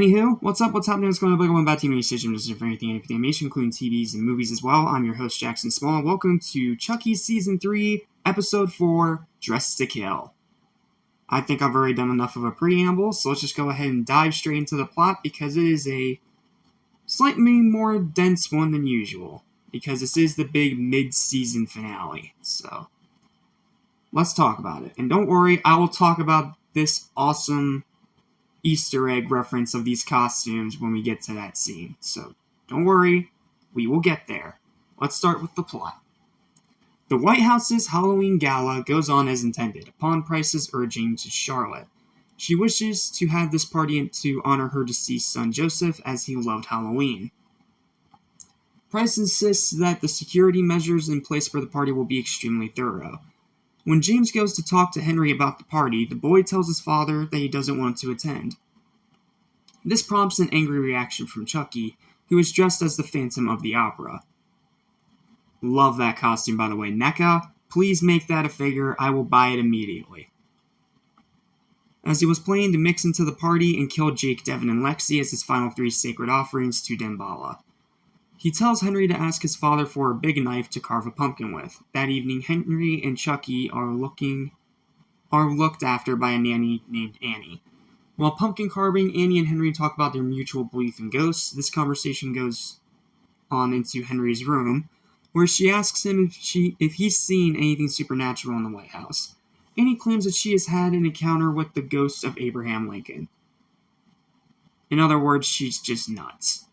Anywho, what's up, what's happening, what's going on, welcome back to TV Station, just for anything animation, including TVs and movies as well. I'm your host, Jackson Small. Welcome to Chucky Season 3, Episode 4, Dressed to Kill. I think I've already done enough of a preamble, so let's just go ahead and dive straight into the plot, because it is a slightly more dense one than usual, because this is the big mid-season finale, so let's talk about it. And don't worry, I will talk about this awesome Easter egg reference of these costumes when we get to that scene. So, don't worry, we will get there. Let's start with the plot. The White House's Halloween gala goes on as intended, upon Price's urging to Charlotte. She wishes to have this party to honor her deceased son Joseph, as he loved Halloween. Price insists that the security measures in place for the party will be extremely thorough. When James goes to talk to Henry about the party, the boy tells his father that he doesn't want to attend. This prompts an angry reaction from Chucky, who is dressed as the Phantom of the Opera. Love that costume, by the way. NECA, please make that a figure. I will buy it immediately. As he was planning to mix into the party and kill Jake, Devin, and Lexi as his final 3 sacred offerings to Damballa. He tells Henry to ask his father for a big knife to carve a pumpkin with. That evening, Henry and Chucky are looked after by a nanny named Annie. While pumpkin carving, Annie and Henry talk about their mutual belief in ghosts. This conversation goes on into Henry's room, where she asks him if he's seen anything supernatural in the White House. Annie claims that she has had an encounter with the ghost of Abraham Lincoln. In other words, she's just nuts.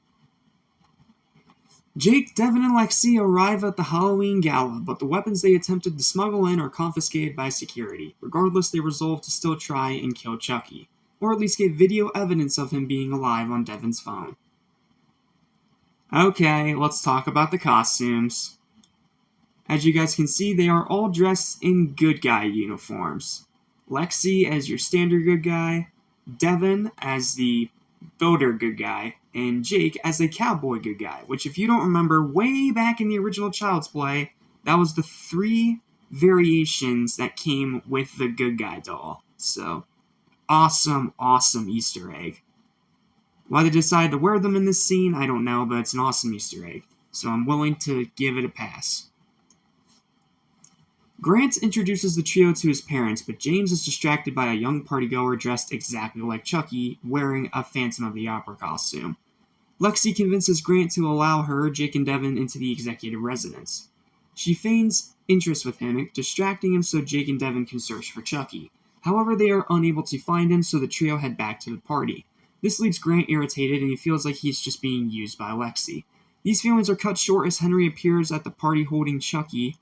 Jake, Devin, and Lexi arrive at the Halloween gala, but the weapons they attempted to smuggle in are confiscated by security. Regardless, they resolve to still try and kill Chucky, or at least get video evidence of him being alive on Devin's phone. Okay, let's talk about the costumes. As you guys can see, they are all dressed in good guy uniforms. Lexi as your standard good guy, Devin as the builder good guy, and Jake as a cowboy good guy, which if you don't remember, way back in the original Child's Play, that was the 3 variations that came with the good guy doll. So, awesome Easter egg. Why they decided to wear them in this scene, I don't know, but it's an awesome Easter egg, so I'm willing to give it a pass. Grant introduces the trio to his parents, but James is distracted by a young partygoer dressed exactly like Chucky, wearing a Phantom of the Opera costume. Lexi convinces Grant to allow her, Jake, and Devin into the executive residence. She feigns interest with him, distracting him so Jake and Devin can search for Chucky. However, they are unable to find him, so the trio head back to the party. This leaves Grant irritated, and he feels like he's just being used by Lexi. These feelings are cut short as Henry appears at the party holding Chucky.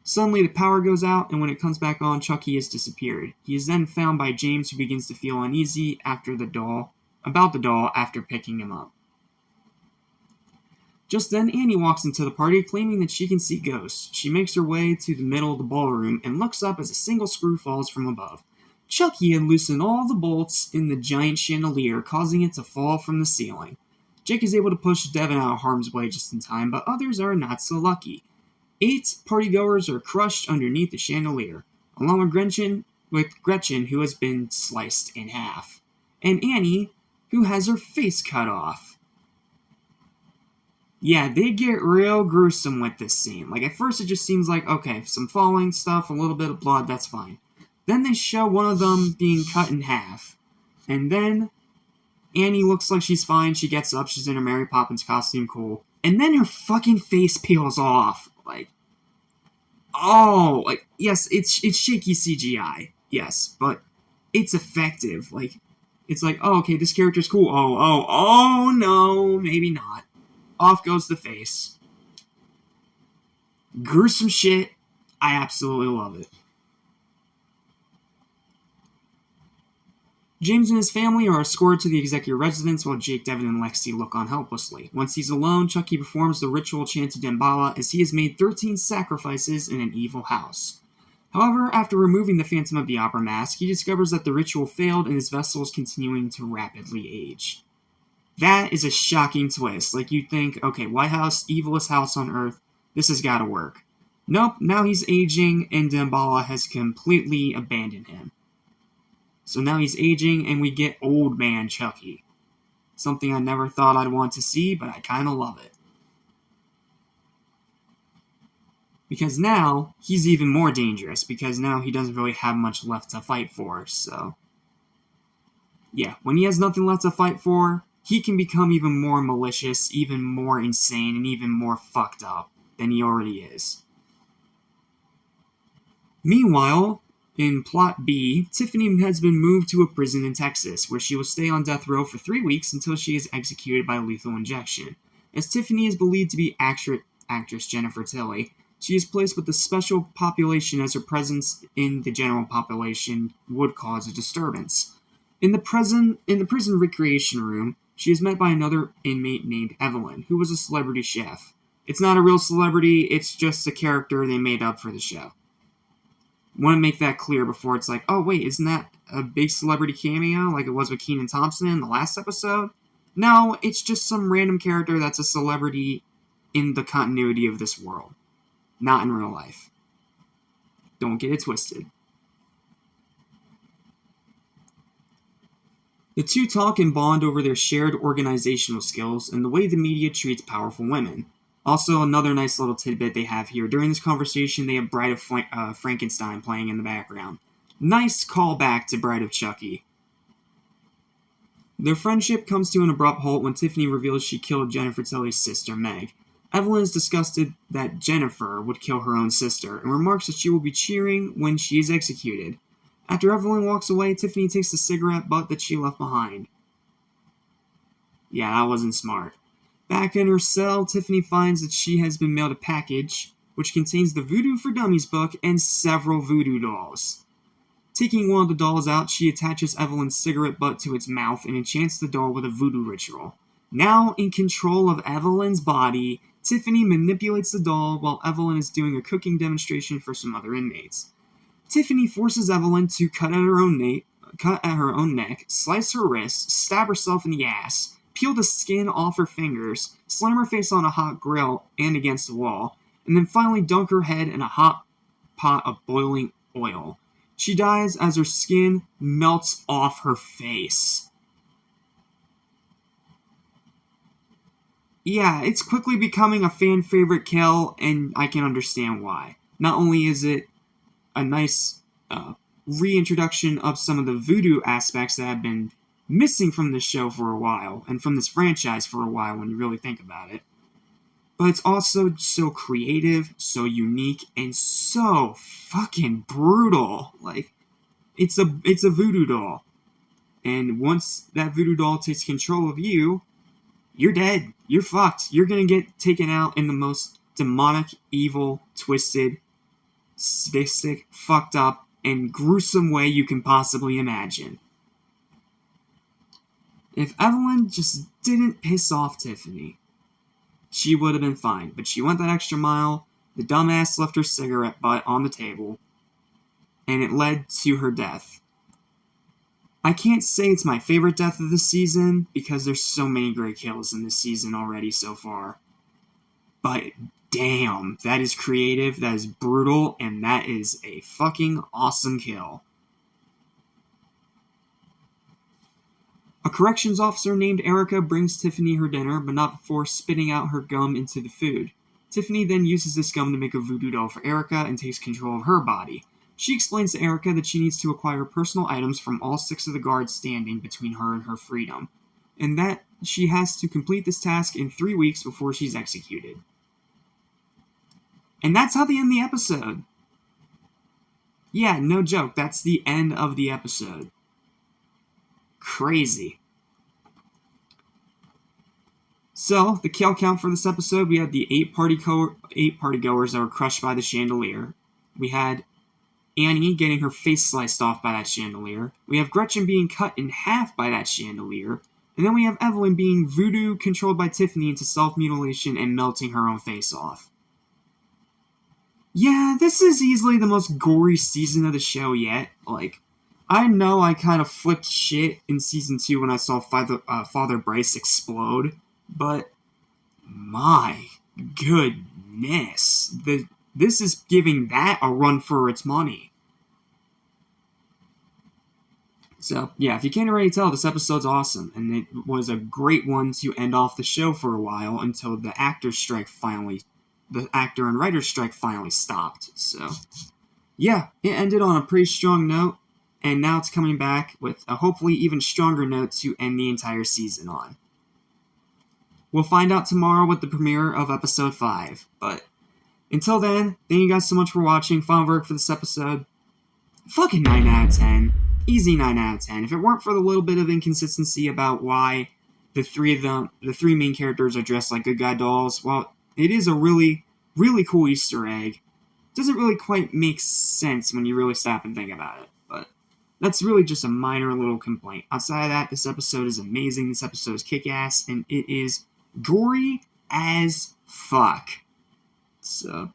Suddenly, the power goes out, and when it comes back on, Chucky has disappeared. He is then found by James, who begins to feel uneasy about the doll after picking him up. Just then, Annie walks into the party, claiming that she can see ghosts. She makes her way to the middle of the ballroom and looks up as a single screw falls from above. Chucky had loosened all the bolts in the giant chandelier, causing it to fall from the ceiling. Jake is able to push Devin out of harm's way just in time, but others are not so lucky. 8 partygoers are crushed underneath the chandelier, along with Gretchen, who has been sliced in half, and Annie, who has her face cut off. Yeah, they get real gruesome with this scene. Like, at first it just seems like, okay, some falling stuff, a little bit of blood, that's fine. Then they show one of them being cut in half, and then Annie looks like she's fine, she gets up, she's in her Mary Poppins costume, cool, and then her fucking face peels off. Yes, it's shaky CGI, yes, but it's effective. It's like, oh, okay, this character's cool. Oh, no, maybe not. Off goes the face. Gruesome shit. I absolutely love it. James and his family are escorted to the executive residence while Jake, Devin, and Lexi look on helplessly. Once he's alone, Chucky performs the ritual chant to Damballa as he has made 13 sacrifices in an evil house. However, after removing the Phantom of the Opera mask, he discovers that the ritual failed and his vessel is continuing to rapidly age. That is a shocking twist. Like, you'd think, okay, White House, evilest house on Earth, this has got to work. Nope, now he's aging and Damballa has completely abandoned him. So now he's aging, and we get old man Chucky. Something I never thought I'd want to see, but I kind of love it. Because now, he's even more dangerous, because now he doesn't really have much left to fight for, so... Yeah, when he has nothing left to fight for, he can become even more malicious, even more insane, and even more fucked up than he already is. Meanwhile, in Plot B, Tiffany has been moved to a prison in Texas, where she will stay on death row for 3 weeks until she is executed by lethal injection. As Tiffany is believed to be actress Jennifer Tilly, she is placed with the special population as her presence in the general population would cause a disturbance. In the prison recreation room, she is met by another inmate named Evelyn, who was a celebrity chef. It's not a real celebrity, it's just a character they made up for the show. Want to make that clear before it's like, oh wait, isn't that a big celebrity cameo like it was with Kenan Thompson in the last episode? No, it's just some random character that's a celebrity in the continuity of this world. Not in real life. Don't get it twisted. The two talk and bond over their shared organizational skills and the way the media treats powerful women. Also, another nice little tidbit they have here. During this conversation, they have Bride of Frankenstein playing in the background. Nice callback to Bride of Chucky. Their friendship comes to an abrupt halt when Tiffany reveals she killed Jennifer Tilly's sister, Meg. Evelyn is disgusted that Jennifer would kill her own sister and remarks that she will be cheering when she is executed. After Evelyn walks away, Tiffany takes the cigarette butt that she left behind. Yeah, that wasn't smart. Back in her cell, Tiffany finds that she has been mailed a package, which contains the Voodoo for Dummies book and several voodoo dolls. Taking one of the dolls out, she attaches Evelyn's cigarette butt to its mouth and enchants the doll with a voodoo ritual. Now in control of Evelyn's body, Tiffany manipulates the doll while Evelyn is doing a cooking demonstration for some other inmates. Tiffany forces Evelyn to cut at her own neck, slice her wrists, stab herself in the ass, peel the skin off her fingers, slam her face on a hot grill and against the wall, and then finally dunk her head in a hot pot of boiling oil. She dies as her skin melts off her face. Yeah, it's quickly becoming a fan favorite kill, and I can understand why. Not only is it a nice reintroduction of some of the voodoo aspects that have been missing from this show for a while, and from this franchise for a while when you really think about it. But it's also so creative, so unique, and so fucking brutal. Like, it's a voodoo doll. And once that voodoo doll takes control of you, you're dead. You're fucked. You're gonna get taken out in the most demonic, evil, twisted, sadistic, fucked up, and gruesome way you can possibly imagine. If Evelyn just didn't piss off Tiffany, she would have been fine. But she went that extra mile, the dumbass left her cigarette butt on the table, and it led to her death. I can't say it's my favorite death of the season, because there's so many great kills in this season already so far. But damn, that is creative, that is brutal, and that is a fucking awesome kill. A corrections officer named Erica brings Tiffany her dinner, but not before spitting out her gum into the food. Tiffany then uses this gum to make a voodoo doll for Erica and takes control of her body. She explains to Erica that she needs to acquire personal items from all 6 of the guards standing between her and her freedom, and that she has to complete this task in 3 weeks before she's executed. And that's how they end the episode. Yeah, no joke, that's the end of the episode. Crazy. So, the kill count for this episode, we had the 8 partygoers that were crushed by the chandelier. We had Annie getting her face sliced off by that chandelier. We have Gretchen being cut in half by that chandelier. And then we have Evelyn being voodoo controlled by Tiffany into self-mutilation and melting her own face off. Yeah, this is easily the most gory season of the show yet. Like, I know I kind of flipped shit in Season 2 when I saw Father Bryce explode, but my goodness, this is giving that a run for its money. So, yeah, if you can't already tell, this episode's awesome, and it was a great one to end off the show for a while until the actor and writer's strike finally stopped. So, yeah, it ended on a pretty strong note, and now it's coming back with a hopefully even stronger note to end the entire season on. We'll find out tomorrow with the premiere of episode 5, but until then, thank you guys so much for watching. Final verdict for this episode, fucking 9 out of 10. Easy 9 out of 10. If it weren't for the little bit of inconsistency about why the three main characters are dressed like good guy dolls, well, it is a really, really cool Easter egg. Doesn't really quite make sense when you really stop and think about it, but that's really just a minor little complaint. Outside of that, this episode is amazing. This episode is kick-ass, and it is gory as fuck. So,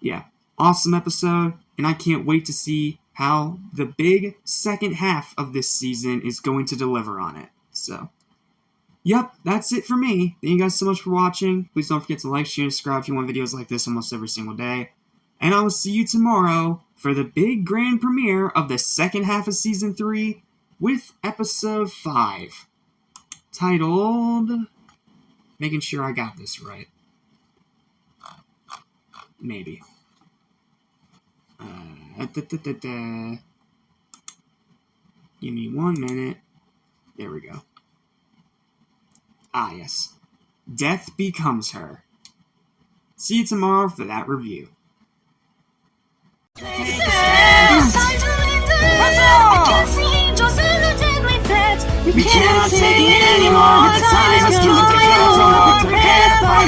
yeah, awesome episode, and I can't wait to see how the big second half of this season is going to deliver on it. So, yep, that's it for me. Thank you guys so much for watching. Please don't forget to like, share, and subscribe if you want videos like this almost every single day. And I will see you tomorrow for the big grand premiere of the second half of Season 3 with Episode 5. Titled... Making sure I got this right. Maybe. Give me 1 minute. There we go. Ah, yes. Death Becomes Her. See you tomorrow for that review. We cannot take it anymore. The time has come to prepare for